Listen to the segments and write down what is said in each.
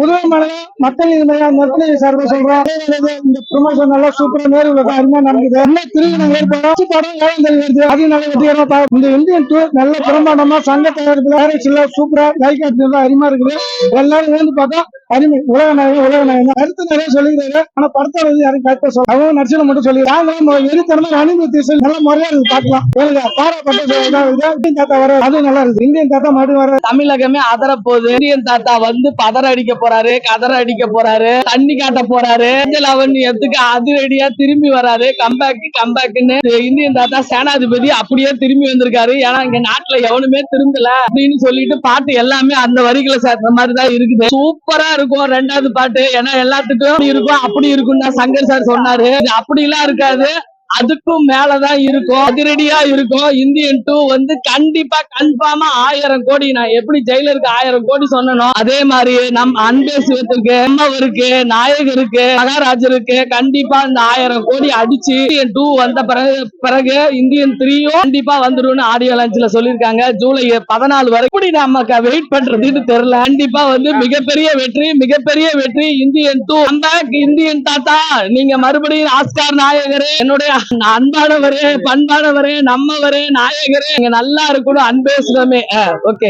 புதுவை மாநிலம் மக்கள் நற்பணி சார்பில் சொல்றோம். இந்த ப்ரொமோஷன் நல்லா சூப்பரா நேரில் அருமையா நடக்குது. என்ன திருவிழா ஏற்படும் படம் 7ஆம் தேதி வருது. அது நல்ல வெற்றிகரமா இந்த இந்தியன் டூ நல்ல பிரமாண்டமா சங்க தயாரிப்புல சூப்பரா லைக் அருமையா இருக்குது. எல்லாரும் வந்து பார்த்தா அருமை. உலக நாயகம் கருத்து நிறைய சொல்லிக்கிறாரு. ஆனா படத்தை வந்து யாரும் கருத்தை சொல்ல அவங்க நடிச்சல மட்டும் சொல்லிடுறாங்க. எரித்தனமா அனுமதி நல்ல முறையா பார்க்கலாம். இந்தியன் தாத்தா வர அது நல்லா இருக்கு. இந்தியன் தாத்தா மட்டும் வர தமிழகமே அதர போகுது. இந்தியன் தாத்தா வந்து பதற அடிக்க போறாரு, கதற அடிக்க போறாரு, தண்ணி காட்ட போறாரு. எதுக்கு அதிரடியா திரும்பி வராரு. கம்பேக்னு இந்தியன் தாத்தா சேனாதிபதி அப்படியே திரும்பி வந்திருக்காரு. ஏன்னா இங்க நாட்டுல எவனுமே திரும்பல அப்படின்னு சொல்லிட்டு பாட்டு எல்லாமே அந்த வரிகளை சேர்த்த மாதிரிதான் இருக்குது. சூப்பரா இருக்கும் 2வது பாட்டு. ஏன்னா எல்லாத்துக்கும் இருக்கும் அப்படி இருக்கும் தான் சங்கர் சார் சொன்னாரு. அப்படி எல்லாம் இருக்காது, அதுக்கும் மேலதான் இருக்கும், அதிரடியா இருக்கும். இந்தியன் 2 வந்து கண்டிப்பா கன்ஃபார்மா 1000 கோடி. நான் எப்படி ஜெயிலருக்கு 1000 கோடி சொன்னனோ அதே மாதிரி நம் அன்பே சிவத்துக்கு, அம்மாவருக்கு, நாயகருக்கு, மகாராஜருக்கு கண்டிப்பா இந்த 1000 கோடி அடிச்சு இந்தியன் 2 வந்த பிறகு இந்தியன் 3யும் கண்டிப்பா வந்துடும் ஆடியோ லான்ச்ல சொல்லிருக்காங்க. ஜூலை 14 வரை இப்படி நமக்கு வெயிட் பண்றதுன்னு தெரியல. கண்டிப்பா வந்து மிகப்பெரிய வெற்றி இந்தியன் 2. இந்தியன் தாத்தா நீங்க மறுபடியும் ஆஸ்கார் நாயகரே, என்னுடைய அன்பானவரே, பண்பானவரே, நம்மவரே, நாயகரே, நீங்க நல்லா இருக்கணும். அன்பே சிவமே. ஓகே,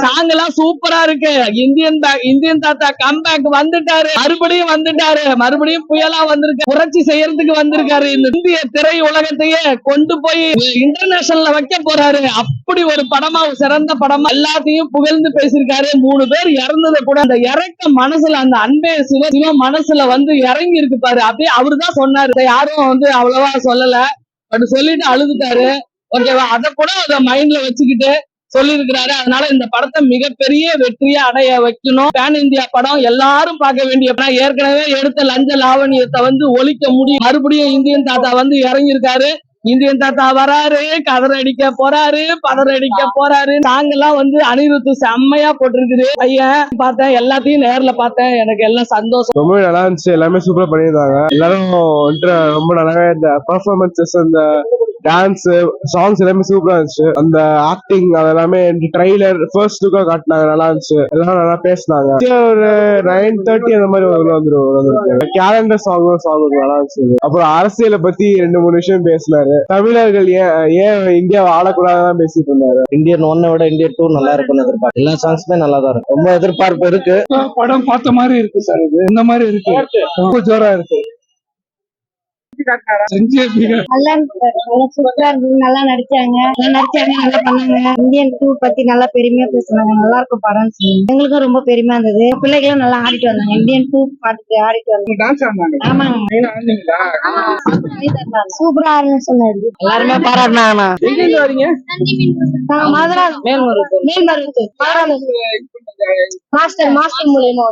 சாங் எல்லாம் சூப்பரா இருக்கு. இந்தியன் தாத்தா கம்பேக் வந்துட்டாரு, மறுபடியும் புயலா வந்திருக்கு, புரட்சி செய்யறதுக்கு வந்திருக்காரு. இந்த இந்திய திரை உலகத்தையே கொண்டு போய் இன்டர்நேஷனல்ல வைக்க போறாரு. அப்படி ஒரு படமா, சிறந்த படமா எல்லாத்தையும் புகழ்ந்து பேசியிருக்காரு. 3 பேர் இறந்ததை கூட அந்த இறக்க மனசுல, அந்த அன்பே சிவ மனசுல வந்து இறங்கி இருக்கு பாரு. அப்படியே அவருதான் சொன்னாரு. யாரும் வந்து அவ்வளவா சொல்லல, பட் சொல்லிட்டு அழுதுட்டாரு. ஓகேவா, அத கூட அத மைண்ட்ல வச்சுக்கிட்டு சொல்லியிருக்கிறாரு. அதனால இந்த படத்தை மிகப்பெரிய வெற்றியா அடைய வைக்கணும். பேன் இந்தியா படம் எல்லாரும் பார்க்க வேண்டிய படம். ஏற்கனவே எடுத்த லஞ்ச லாவணியத்தை வந்து ஒழிக்க முடியும். மறுபடியும் இந்தியன் தாத்தா வந்து இறங்கியிருக்காரு. இந்தியன் தாத்தா வராரு, கதற அடிக்க போறாரு, பதற அடிக்க போறாரு. நாங்கெல்லாம் வந்து அனிருத்து செம்மையா போட்டிருக்குது. பையன் பார்த்தேன், எல்லாத்தையும் நேர்ல பார்த்தேன். எனக்கு எல்லாம் சந்தோஷம். ரொம்ப நல்லா இருந்துச்சு. எல்லாமே சூப்பரா பண்ணியிருந்தாங்க. எல்லாரும் ரொம்ப நல்லா இந்த பெர்ஃபார்மன்சஸ், அந்த டான்ஸ், சாங்ஸ் எல்லாமே சூப்பரா இருந்துச்சு. அந்த ஆக்டிங் அதெல்லாமே ட்ரைலர் ஃபர்ஸ்ட் லுக்கா காட்டினாங்க, நல்லா இருந்துச்சு. எல்லாரும் நல்லா பேசினாங்க. ஒரு 9:30 அந்த மாதிரி வந்துரும். கேலண்டர் சாங் நல்லா இருந்துச்சு. அப்புறம் அரசியலை பத்தி 2-3 விஷயம் பேசினாரு. தமிழர்கள் ஏன் இந்தியாவை ஆளக்கூடாதான் பேசிட்டு இருந்தாரு. இந்தியன் 1 விட இந்தியன் 2 நல்லா இருக்குன்னு எதிர்பார்ப்பு. எல்லா சாங்ஸுமே நல்லா தான் இருக்கு. ரொம்ப எதிர்பார்ப்பு இருக்கு. படம் பார்த்த மாதிரி இருக்கு சார். இது இந்த மாதிரி இருக்கு, ரொம்ப ஜோரா இருக்கு. நல்லா நடிச்சாங்க, நல்லா பண்ணாங்க. இந்தியன் 2 பத்தி நல்லா பெருமையா பேசுனாங்க. நல்லா இருக்கும் படம். எங்களுக்கும் ரொம்ப பெருமையா இருந்தது. பிள்ளைகளும் நல்லா ஆடிட்டு வந்தாங்க. இந்தியன் 2 பாட்டுக்கு ஆடிட்டு வந்தாங்க. சூப்பரா இருந்துச்சு சொன்னாரு. எல்லாருமே பாராட்டினாங்க. மதுரை மேல்மருவத்தூர் மாஸ்டர் மூலியமா